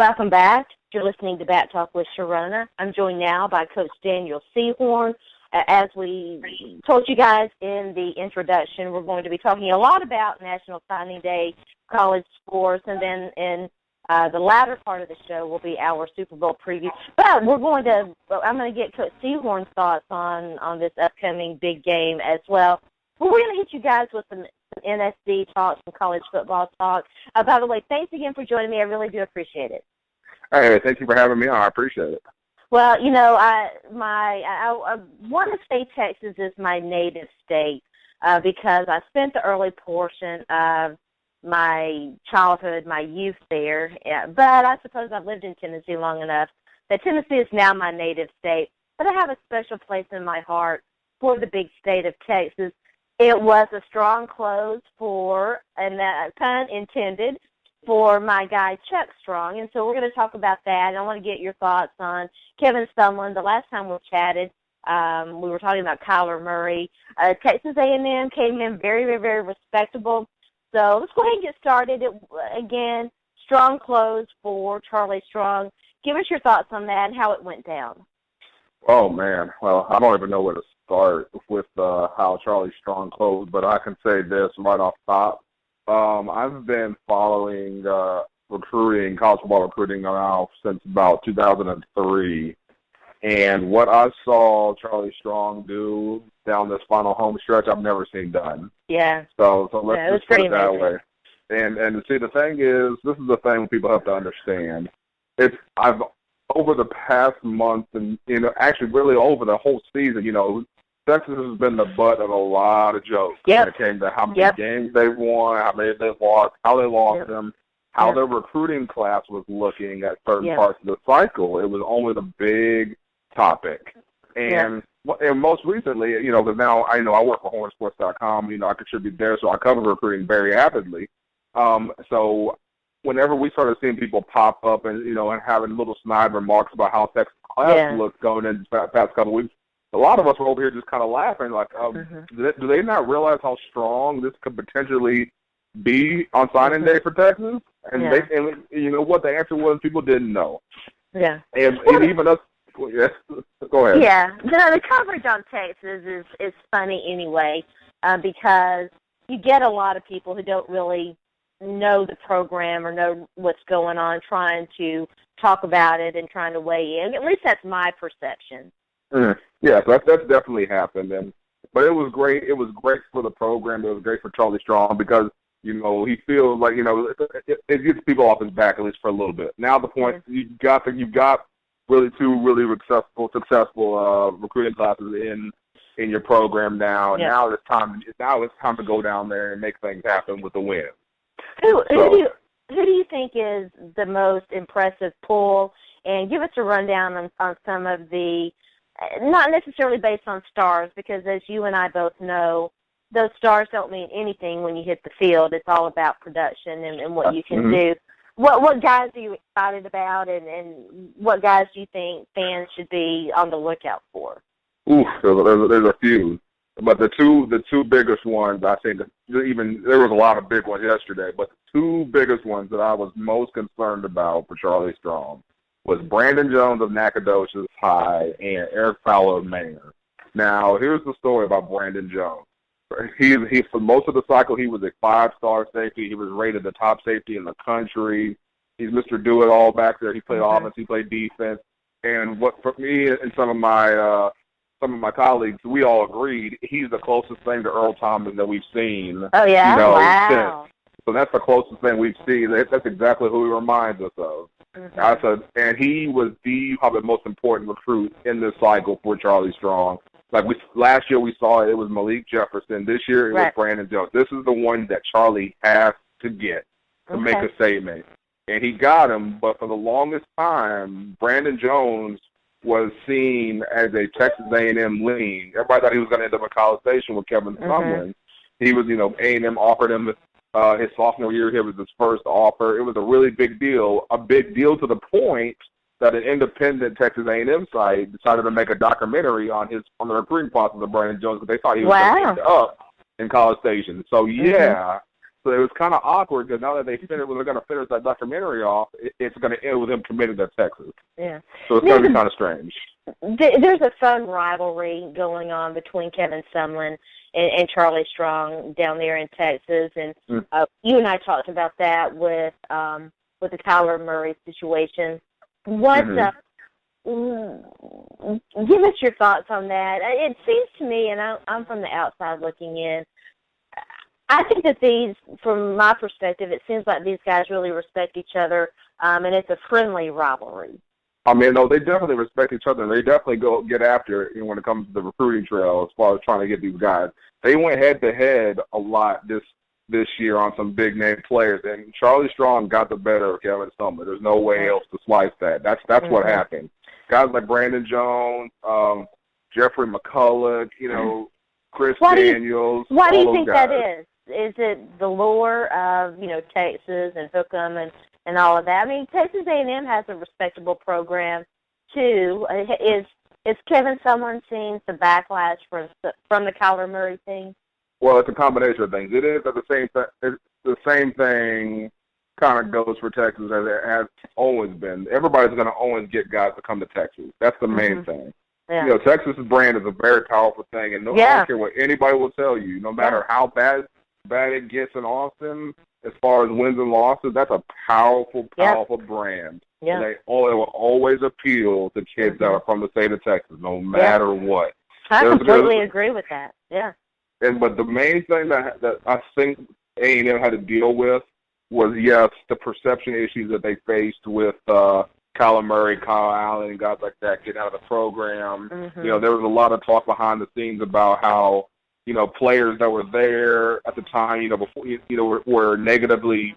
Welcome back. You're listening to Bat Talk with Sharona. I'm joined now by Coach Daniel Seahorn. As we told you guys in the introduction, we're going to be talking a lot about National Signing Day, college sports, and then in the latter part of the show will be our Super Bowl preview. But I'm going to get Coach Seahorn's thoughts on this upcoming big game as well. Well, we're going to hit you guys with some NSD talk, some college football talk. By the way, thanks again for joining me. I really do appreciate it. Hey, thank you for having me on. I appreciate it. Well, I want to say Texas is my native state because I spent the early portion of my childhood, my youth there. But I suppose I've lived in Tennessee long enough that Tennessee is now my native state. But I have a special place in my heart for the big state of Texas. It was a strong close for, and that pun intended, for my guy Chuck Strong. And so we're going to talk about that. And I want to get your thoughts on Kevin Sumlin. The last time we chatted, we were talking about Kyler Murray. Texas A&M came in very, very, very respectable. So let's go ahead and get started. Again, strong close for Charlie Strong. Give us your thoughts on that and how it went down. Oh, man. Well, I don't even know where to start with how Charlie Strong closed, but I can say this right off top. I've been following recruiting, college football recruiting now since about 2003, and what I saw Charlie Strong do down this final home stretch, I've never seen done. Yeah. So let's just put it that way. And see, the thing is, this is the thing people have to understand. I've over the past month, and actually really over the whole season, Texas has been the butt of a lot of jokes when it came to how many games they've won, how many they've lost, how they lost them, how their recruiting class was looking at certain parts of the cycle. It was only the big topic. And most recently, because now I work for HornSports.com, I contribute there, so I cover recruiting very avidly. So whenever we started seeing people pop up and, and having little snide remarks about how Texas class looked going into the past couple of weeks, a lot of us were over here just kind of laughing, like, do they not realize how strong this could potentially be on signing day for Texas? And and you know what the answer was? People didn't know. Yeah. And even us. Yes. Go ahead. Yeah. The coverage on Texas is funny anyway because you get a lot of people who don't really know the program or know what's going on trying to talk about it and trying to weigh in. At least that's my perception. Yeah, so that's definitely happened. But it was great. It was great for the program. It was great for Charlie Strong because, he feels like, it gets people off his back at least for a little bit. Now the point, you've got really two really successful recruiting classes in your program now. And now it's time to go down there and make things happen with the win. Who do you think is the most impressive pull? And give us a rundown on some of the, not necessarily based on stars, because as you and I both know, those stars don't mean anything when you hit the field. It's all about production and what you can do. What guys are you excited about, and what guys do you think fans should be on the lookout for? There's a few. But the two biggest ones, I think, even there was a lot of big ones yesterday, but the two biggest ones that I was most concerned about for Charlie Strong was Brandon Jones of Nacogdoches High and Eric Fowler of Manor. Now, here's the story about Brandon Jones. He for most of the cycle, he was a 5-star safety. He was rated the top safety in the country. He's Mr. Do-It-All back there. He played offense. He played defense. And what for me and some of my colleagues, we all agreed he's the closest thing to Earl Thomas that we've seen. Oh, yeah? Wow. Since. So that's the closest thing we've seen. That's exactly who he reminds us of. And he was probably the most important recruit in this cycle for Charlie Strong. Like last year we saw it was Malik Jefferson. This year it was Brandon Jones. This is the one that Charlie has to get to make a statement. And he got him, but for the longest time, Brandon Jones was seen as a Texas A&M lean. Everybody thought he was going to end up at College Station with Kevin Sumlin. He was, A&M offered him his sophomore year. Here was his first offer. It was a really big deal to the point that an independent Texas A&M site decided to make a documentary on the recruiting process of Brandon Jones because they thought he was going to end up in College Station. So, So it was kind of awkward because now that they're going to finish that documentary off, it's going to end with him committing to Texas. Yeah. So it's going to be kind of strange. There's a fun rivalry going on between Kevin Sumlin and Charlie Strong down there in Texas, and you and I talked about that with the Kyler Murray situation. What? Give us your thoughts on that. It seems to me, and I'm from the outside looking in, I think that these, from my perspective, it seems like these guys really respect each other, and it's a friendly rivalry. I mean, no, they definitely respect each other. They definitely go get after it when it comes to the recruiting trail as far as trying to get these guys. They went head-to-head a lot this year on some big-name players, and Charlie Strong got the better of Kevin Sumlin. There's no way else to slice that. That's what happened. Guys like Brandon Jones, Jeffrey McCulloch, Chris Daniels. Why do you think that is? Is it the lure of, Texas and Hookham and all of that? I mean, Texas A&M has a respectable program, too. Is Kevin Sumlin seeing some backlash from the Kyler Murray thing? Well, it's a combination of things. It is at the same thing kind of goes for Texas as it has always been. Everybody's going to always get guys to come to Texas. That's the main thing. Yeah. Texas's brand is a very powerful thing, and I don't care what anybody will tell you. No matter how bad it gets in Austin, as far as wins and losses, that's a powerful brand. Yeah. And it will always appeal to kids that are from the state of Texas, no matter what. I completely agree with that. Yeah. But the main thing that I think A&M had to deal with was, the perception issues that they faced with Kyler Murray, Kyle Allen, and guys like that getting out of the program. There was a lot of talk behind the scenes about how, players that were there at the time, before, were negatively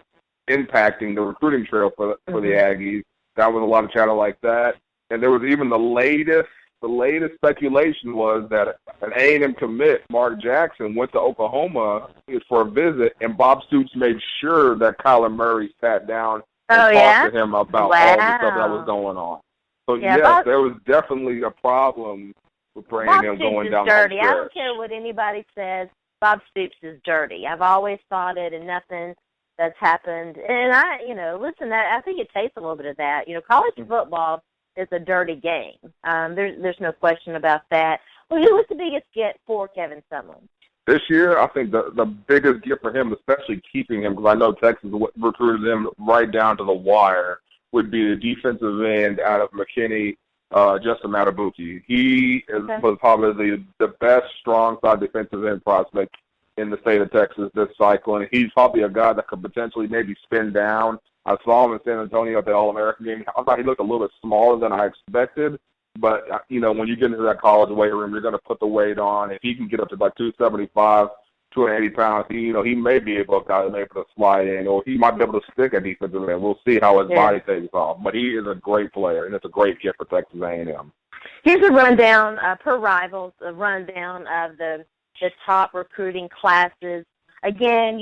impacting the recruiting trail for the Aggies. That was a lot of chatter like that. And there was even the latest speculation was that an A&M commit, Mark Jackson, went to Oklahoma for a visit, and Bob Stoops made sure that Kyler Murray sat down and talked to him about all the stuff that was going on. So, there was definitely a problem with A&M going down the dirty. I don't care what anybody says. Bob Stoops is dirty. I've always thought it, and nothing that's happened. And I think it takes a little bit of that. College football is a dirty game. There's no question about that. Well, who was the biggest get for Kevin Sumlin? This year, I think the biggest get for him, especially keeping him, because I know Texas recruited him right down to the wire, would be the defensive end out of McKinney, Justin Matabuki. He was probably the best strong-side defensive end prospect in the state of Texas this cycle, and he's probably a guy that could potentially maybe spin down. I saw him in San Antonio at the All-American game. I thought he looked a little bit smaller than I expected, but, when you get into that college weight room, you're going to put the weight on. If he can get up to like 275, 280 pounds, he may be able to slide in, or he might be able to stick at defensive end. We'll see how his body takes off. But he is a great player, and it's a great gift for Texas A&M. Here's a rundown, per Rivals, a rundown of the top recruiting classes. Again,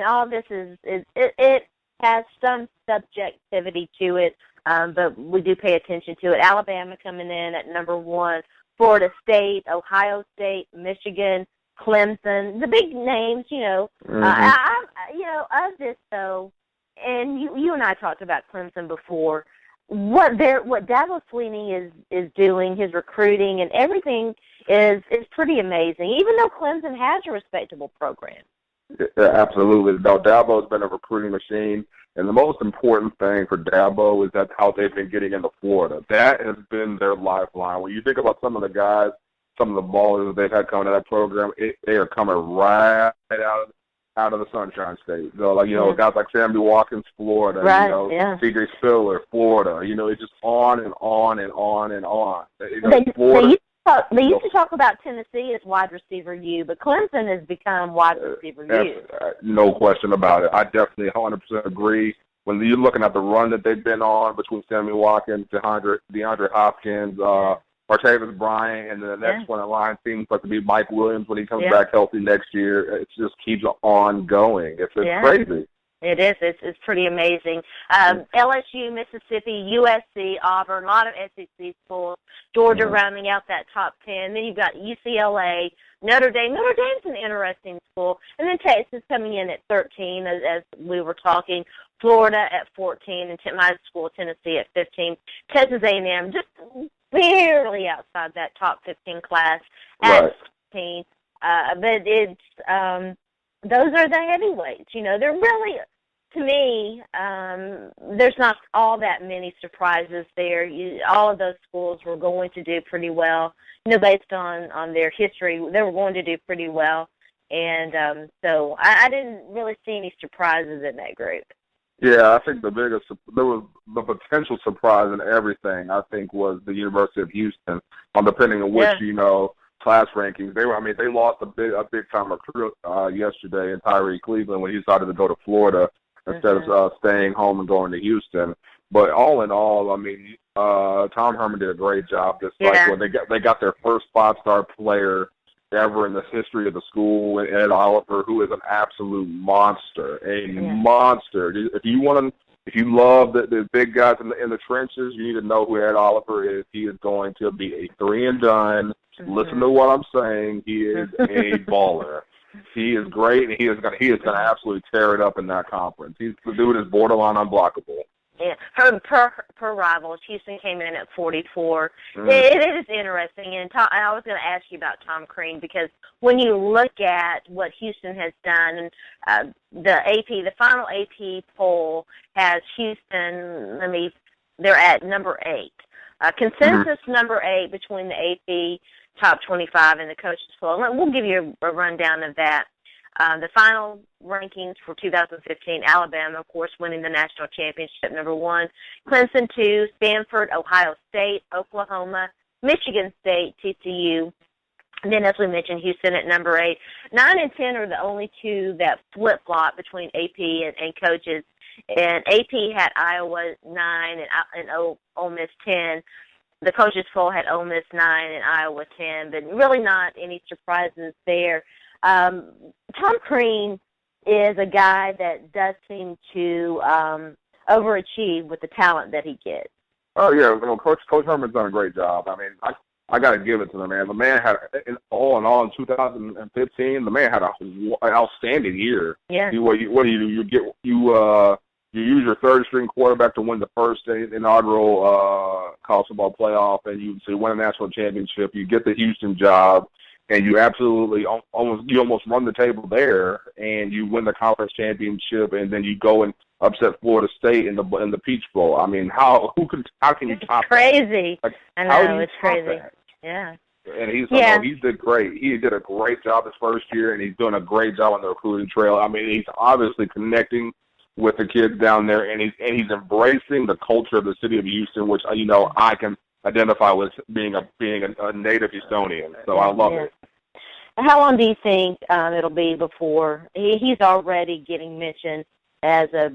all of this it has some subjectivity to it, but we do pay attention to it. Alabama coming in at number 1, Florida State, Ohio State, Michigan, Clemson, the big names, of this though, and you and I talked about Clemson before. What Dabo Swinney is doing, his recruiting and everything is pretty amazing. Even though Clemson has a respectable program. Yeah, absolutely. No, Dabo's been a recruiting machine, and the most important thing for Dabo is that's how they've been getting into Florida. That has been their lifeline. When you think about some of the guys, some of the ballers that they've had coming to that program, they are coming right out of the Sunshine State. So, guys like Sammy Watkins, Florida, C.J. Spiller, Florida. It's just on and on and on and on. Florida. They used to talk about Tennessee as wide receiver U, but Clemson has become wide receiver U. No question about it. I definitely 100% agree. When you're looking at the run that they've been on between Sammy Watkins, DeAndre Hopkins, Martavis Bryant, and the next one in line seems like to be Mike Williams when he comes back healthy next year. It just keeps on going. It's crazy. It is. It's pretty amazing. LSU, Mississippi, USC, Auburn, a lot of SEC schools. Georgia rounding out that top 10. Then you've got UCLA, Notre Dame. Notre Dame's an interesting school. And then Texas coming in at 13, as we were talking. Florida at 14, and my school, Tennessee, at 15. Texas A&M just barely outside that top 15 class at 16. But it's those are the heavyweights. They're really, to me, there's not all that many surprises there. All of those schools were going to do pretty well, based on their history. They were going to do pretty well. And so I didn't really see any surprises in that group. Yeah, I think there was the potential surprise in everything, I think, was the University of Houston, depending on which, class rankings. They lost a big time recruit yesterday in Tyree Cleveland when he decided to go to Florida instead of staying home and going to Houston. But all in all, Tom Herman did a great job this cycle. They got their first 5-star player ever in the history of the school, Ed Oliver, who is an absolute monster, monster. If you love the big guys in the trenches, you need to know who Ed Oliver is. He is going to be a 3-and-done. Listen to what I'm saying. He is a baller. He is great, and he is going to absolutely tear it up in that conference. The dude is borderline unblockable. Yeah, per rivals, Houston came in at 44. It is interesting, and I was going to ask you about Tom Crean, because when you look at what Houston has done, the final AP poll has Houston. They're at number 8. Consensus number 8 between the AP top 25 and the coaches poll. We'll give you a rundown of that. The final rankings for 2015, Alabama, of course, winning the national championship, number 1. Clemson, 2. Stanford, Ohio State, Oklahoma, Michigan State, TCU. And then, as we mentioned, Houston at number 8. 9 and 10 are the only two that flip-flop between AP and coaches. And AP had Iowa 9 and Ole Miss 10. The coaches poll had Ole Miss 9 and Iowa 10, but really not any surprises there. Tom Crean is a guy that does seem to overachieve with the talent that he gets. Oh yeah, Coach Herman's done a great job. I got to give it to the man. The man had, all in all, in 2015, the man had an outstanding year. Yeah. What do you do? You use your third-string quarterback to win the first inaugural college football playoff, and you win a national championship. You get the Houston job. And you absolutely almost run the table there, and you win the conference championship, and then you go and upset Florida State in the Peach Bowl. How can you top that? Crazy. I know, it's crazy. That? Yeah. And he did great. He did a great job his first year, and he's doing a great job on the recruiting trail. He's obviously connecting with the kids down there, and he's embracing the culture of the city of Houston, which I can identify with being a native Houstonian. So I love it. How long do you think it'll be before he's already getting mentioned as a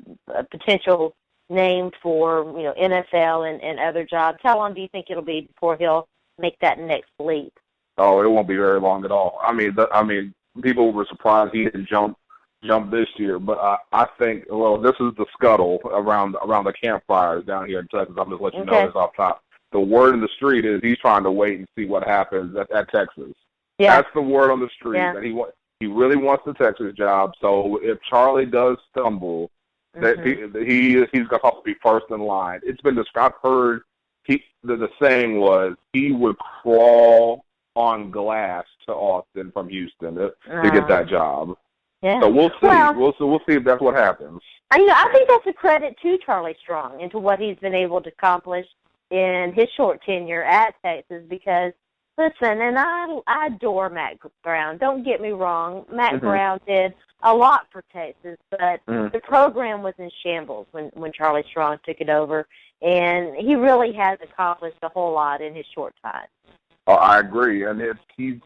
potential name for NFL and other jobs? How long do you think it'll be before he'll make that next leap? Oh, it won't be very long at all. People were surprised he didn't jump this year, but I think this is the scuttle around the campfires down here in Texas. I'm just letting you know this off top. The word in the street is he's trying to wait and see what happens at Texas. Yeah. That's the word on the street, that he really wants the Texas job. So if Charlie does stumble, that he's going to have to be first in line. It's been described. I've heard the saying was he would crawl on glass to Austin from Houston to get that job. Yeah. So we'll see. We'll see if that's what happens. I think that's a credit to Charlie Strong and to what he's been able to accomplish in his short tenure at Texas, because, listen, and I adore Matt Brown. Don't get me wrong. Matt Brown did a lot for Texas, but the program was in shambles when Charlie Strong took it over, and he really has accomplished a whole lot in his short time. Oh, I agree, and he's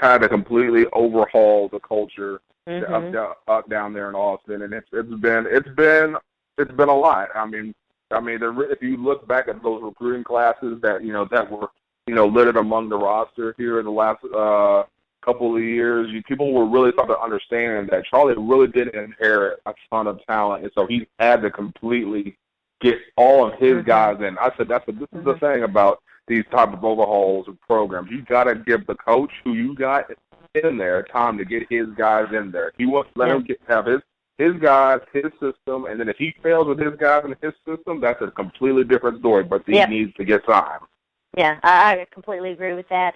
had to completely overhaul the culture up down there in Austin, and it's been a lot. If you look back at those recruiting classes that were littered among the roster here in the last couple of years, people were really starting to understand that Charlie really did inherit a ton of talent, and so he had to completely get all of his guys in. I said, this is the thing about these type of overhauls of programs. You got to give the coach who you got in there time to get his guys in there. He wants to let him have his guys, his system, and then if he fails with his guys and his system, that's a completely different story, but he needs to get time. Yeah, I completely agree with that.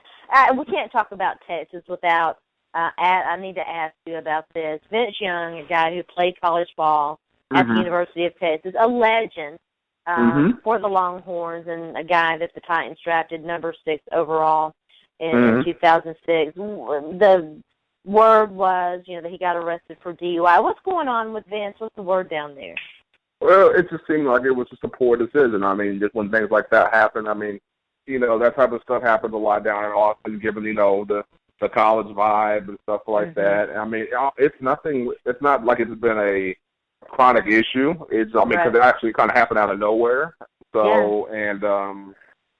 We can't talk about Texas without, I need to ask you about this. Vince Young, a guy who played college ball at the University of Texas, a legend for the Longhorns, and a guy that the Titans drafted number 6 overall in 2006. The word was, that he got arrested for DUI. What's going on with Vince? What's the word down there? Well, it just seemed like it was just a poor decision. I mean, just when things like that happen, I mean, that type of stuff happens a lot down in Austin, given, the college vibe and stuff like that. I mean, it's nothing, it's not like it's been a chronic issue. It's, because it actually kind of happened out of nowhere. So, and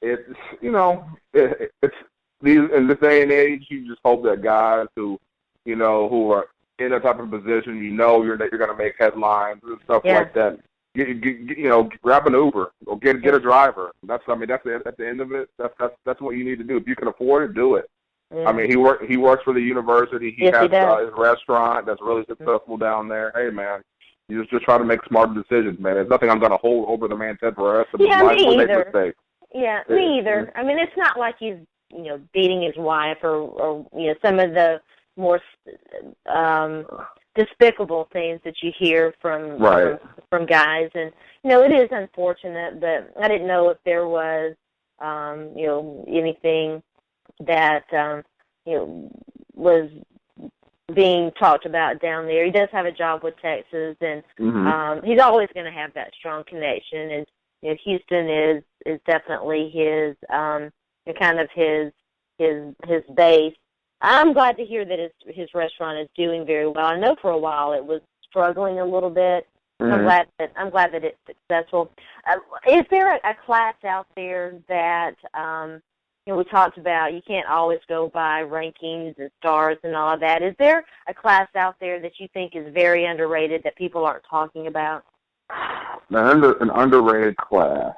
it's, it's these, in this day and age, you just hope that guys who, who are in that type of position, that you're going to make headlines and stuff like that. Grab an Uber or get a driver. That's at the end of it. That's what you need to do. If you can afford it, do it. Yeah. I mean, he works for the university. He has his restaurant that's really successful down there. Hey, man, you just try to make smarter decisions, man. There's nothing I'm going to hold over the man's head for the rest of his life. Me make either. mistakes. Yeah, me either. I mean, it's not like he's beating his wife or some of the more despicable things that you hear from guys, and it is unfortunate, but I didn't know if there was anything that was being talked about down there. He does have a job with Texas, and he's always going to have that strong connection, and Houston is definitely his kind of his base. I'm glad to hear that his restaurant is doing very well. I know for a while it was struggling a little bit. I'm glad that it's successful. Is there a class out there that we talked about? You can't always go by rankings and stars and all of that. Is there a class out there that you think is very underrated that people aren't talking about? An underrated class.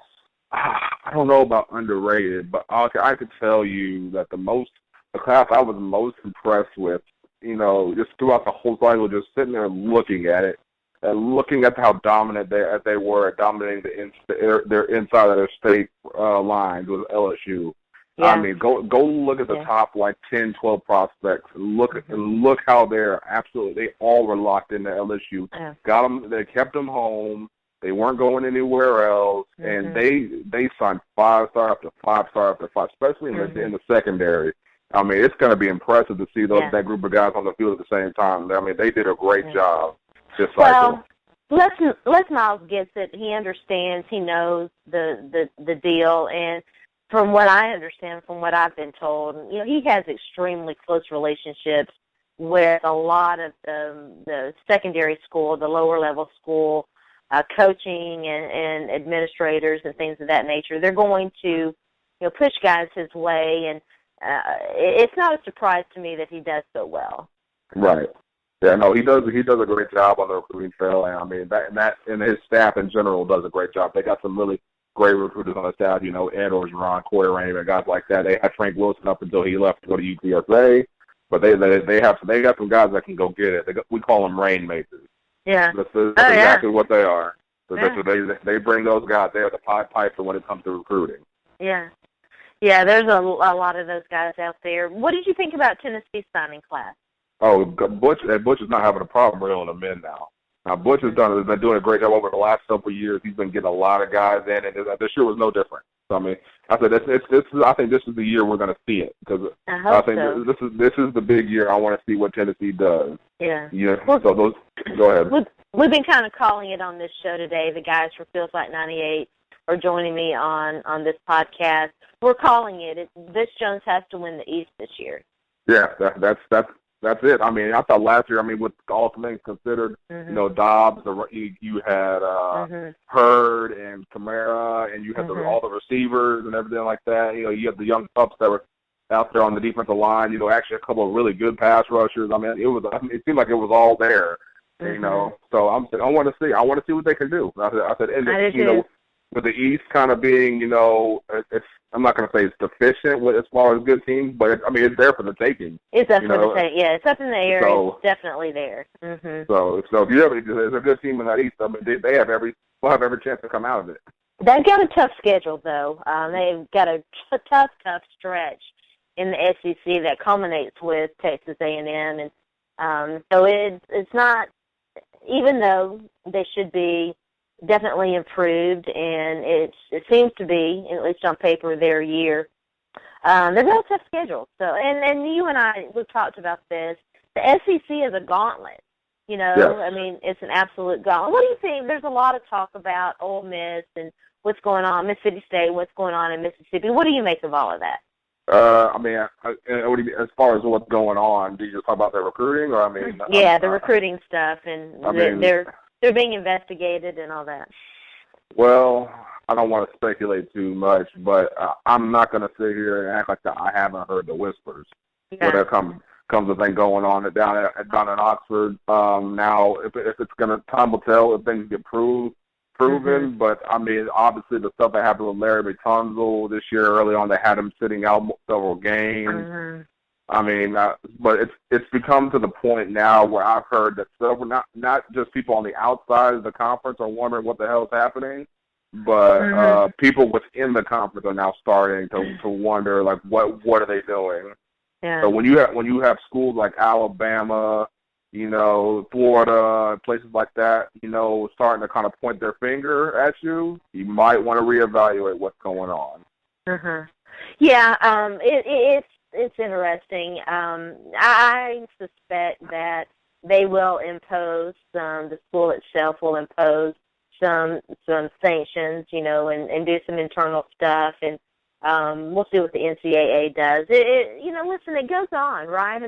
I don't know about underrated, but I could tell you that the class I was most impressed with, just throughout the whole cycle, just sitting there looking at it and looking at how dominant they were at dominating their inside of their state lines with LSU. Yeah. I mean, go look at the top 10, 12 prospects and look how they all were locked into LSU. Yeah. Got them, they kept them home. They weren't going anywhere else, and they signed 5-star after 5-star after 5, especially in the secondary. I mean, it's going to be impressive to see that group of guys on the field at the same time. I mean, they did a great job this cycle. Well, Les Miles gets it. He understands. He knows the deal. And from what I understand, from what I've been told, he has extremely close relationships with a lot of the secondary school, the lower level school, coaching and administrators and things of that nature. They're going to push guys his way, and it's not a surprise to me that he does so well. Right. Yeah, no, he does a great job on the recruiting trail, and I mean and his staff in general does a great job. They got some really great recruiters on the staff, Ed Orgeron, Corey Raymond, and guys like that. They had Frank Wilson up until he left to go to UTSA, but they got some guys that can go get it. We call them rainmakers. Yeah. That's exactly what they are. So they bring those guys there, the piper when it comes to recruiting. Yeah. Yeah, there's a lot of those guys out there. What did you think about Tennessee's signing class? Oh, Butch is not having a problem reeling them in now. Now, Butch has been doing a great job over the last couple of years. He's been getting a lot of guys in, and this year was no different. So, I mean, I said I think this is the year we're going to see it, because I think so. This is the big year. I want to see what Tennessee does. Yeah. Well, so go ahead. We've been kind of calling it on this show today. The guys from Feels Like 98 are joining me on this podcast. We're calling it. Vince Jones has to win the East this year. Yeah, that's it. I mean, I thought last year, with all things considered, Dobbs, you had Hurd and Kamara, and you had all the receivers and everything like that. You had the young pups that were out there on the defensive line. Actually a couple of really good pass rushers. It seemed like it was all there. So I want to see what they can do. I said, and with the East kind of being, I'm not going to say it's deficient as far as good teams, but it's there for the taking. It's up for the taking. Yeah, it's up in the area. So, it's definitely there. Mm-hmm. So if there's a good team in that East, they have every chance to come out of it. They've got a tough schedule, though. They've got a tough stretch in the SEC that culminates with Texas A&M, and so it's not. Even though they should be definitely improved, and it seems to be, at least on paper, their year. They've got a tough schedule. So, and you and I, we've talked about this. The SEC is a gauntlet. Yes. It's an absolute gauntlet. What do you think? There's a lot of talk about Ole Miss and what's going on, Mississippi State, what's going on in Mississippi. What do you make of all of that? As far as what's going on, do you just talk about their recruiting, or the recruiting stuff, and they're being investigated and all that. Well, I don't want to speculate too much, but I'm not going to sit here and act like that I haven't heard the whispers. Yeah. Where there comes a thing going on down in Oxford. Now, if it's time will tell if things get proven. Mm-hmm. But obviously the stuff that happened with Larry Betanzo this year early on, they had him sitting out several games. Mm-hmm. But it's become to the point now where I've heard that several, not just people on the outside of the conference are wondering what the hell is happening, but people within the conference are now starting to wonder, like, what are they doing? Yeah. So when you have schools like Alabama, Florida, places like that, starting to kind of point their finger at you, you might want to reevaluate what's going on. Uh-huh. Yeah, it's interesting. I suspect that they will impose the school itself will impose some sanctions, and do some internal stuff, and we'll see what the NCAA does. Listen, it goes on, right?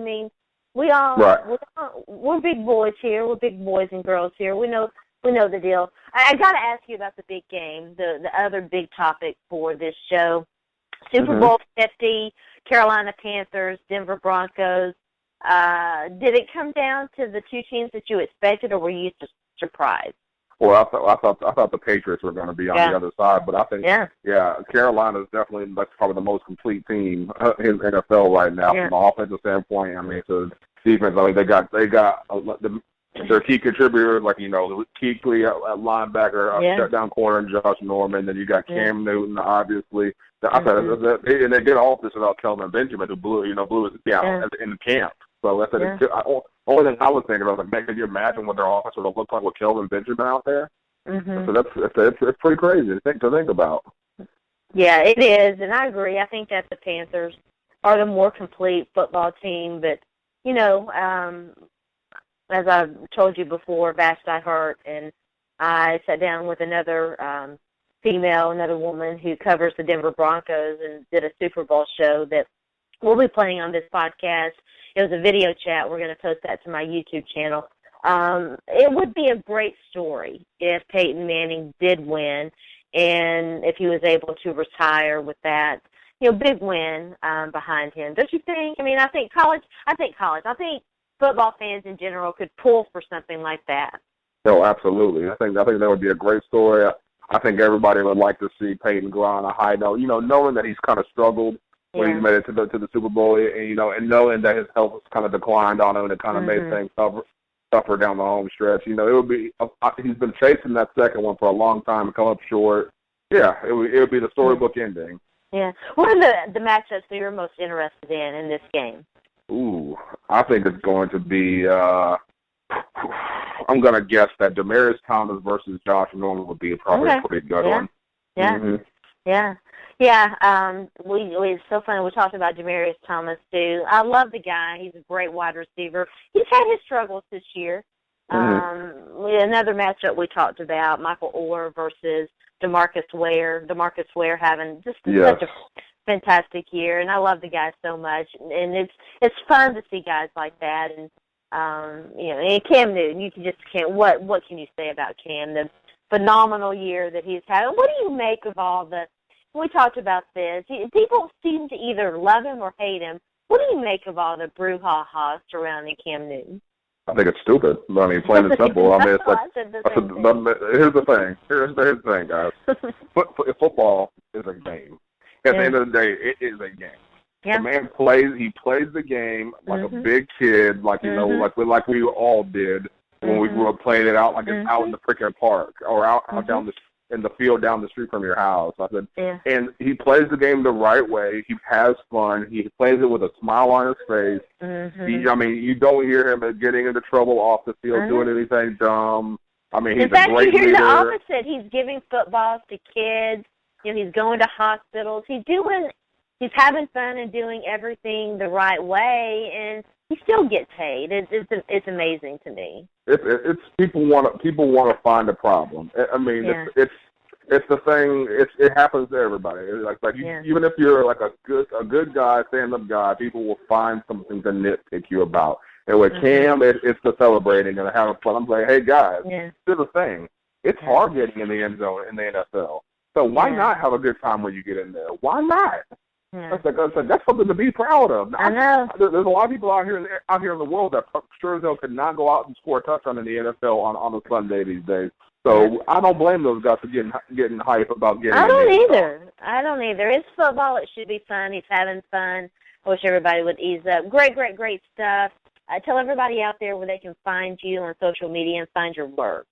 We're big boys here. We're big boys and girls here. We know the deal. I got to ask you about the big game, the other big topic for this show. Super Bowl 50, Carolina Panthers, Denver Broncos. Did it come down to the two teams that you expected, or were you just surprised? Well, I thought the Patriots were going to be on the other side, but I think Carolina is definitely probably the most complete team in NFL right now from an offensive standpoint. So defense, they got their key contributors, like Kuechly at linebacker, shutdown corner, and Josh Norman. Then you got Cam Newton, obviously. And they did all this without Kelvin Benjamin, who blew in the camp. So that's only thing I was thinking about, like, man, could you imagine what their offense would have looked like with Kelvin Benjamin out there? Mm-hmm. So it's pretty crazy to think about. Yeah, it is, and I agree. I think that the Panthers are the more complete football team, but as I've told you before, Vashti Hurt and I sat down with another another woman who covers the Denver Broncos, and did a Super Bowl show that we'll be playing on this podcast. It was a video chat. We're going to post that to my YouTube channel. It would be a great story if Peyton Manning did win, and if he was able to retire with that, big win behind him. Don't you think? I think football fans in general could pull for something like that. No, absolutely. I think that would be a great story. I think everybody would like to see Peyton go on a high note. Knowing that he's kind of struggled when he's made it to the Super Bowl, and knowing that his health has kind of declined on him, and it kind of made things tougher down the home stretch. It would be. He's been chasing that second one for a long time and come up short. Yeah, it would be the storybook ending. Yeah. What are the matchups that you're most interested in this game? Ooh, I think it's going to be. I'm going to guess that Demaryius Thomas versus Josh Norman would be probably a pretty good one. Yeah. Mm-hmm. Yeah. Yeah. It's so funny. We talked about Demaryius Thomas too. I love the guy. He's a great wide receiver. He's had his struggles this year. Another matchup we talked about, Michael Orr versus DeMarcus Ware. DeMarcus Ware having just such a fantastic year, and I love the guy so much. And it's fun to see guys like that. And and Cam Newton, what can you say about Cam? The phenomenal year that he's had. What do you make of all the we talked about this. People seem to either love him or hate him. What do you make of all the brouhaha surrounding Cam Newton? I think it's stupid. I mean, plain and simple. I mean, it's like, here's the thing. Here's the thing, guys. Football is a game. At the end of the day, it is a game. Yeah. The man plays. He plays the game like a big kid, like you know, like we all did when we were playing it out, like it's out in the freaking park or out down in the field down the street from your house. I said, and he plays the game the right way. He has fun. He plays it with a smile on his face. I mean, you don't hear him getting into trouble off the field, doing anything dumb. I mean, he's in fact, a great you hear leader. the opposite. He's giving footballs to kids. You know, he's going to hospitals. He's having fun and doing everything the right way, and he still gets paid. It's amazing to me. It's people want to find a problem. I mean, it's the thing. It happens to everybody. Even if you're like a good guy, stand-up guy, people will find something to nitpick you about. And with Cam, it's the celebrating and having fun. I'm like, hey guys, here's the thing. It's hard getting in the end zone in the NFL. So why not have a good time when you get in there? Why not? Yeah. That's something to be proud of. I know. There's a lot of people out here in the world that sure as hell could not go out and score a touchdown in the NFL on a Sunday these days. So I don't blame those guys for getting hype about getting. I don't either. It's football. It should be fun. He's having fun. I wish everybody would ease up. Great stuff. Tell everybody out there where they can find you on social media and find your work.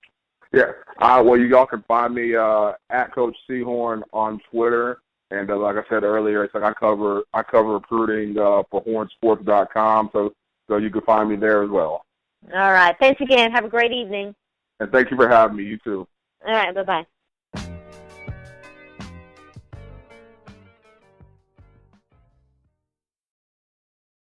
Yeah. Well, y'all can find me at Coach Seahorn on Twitter. And like I said earlier, it's like I cover recruiting for hornsports.com, so you can find me there as well. All right. Thanks again. Have a great evening. And thank you for having me. You too. All right. Bye-bye.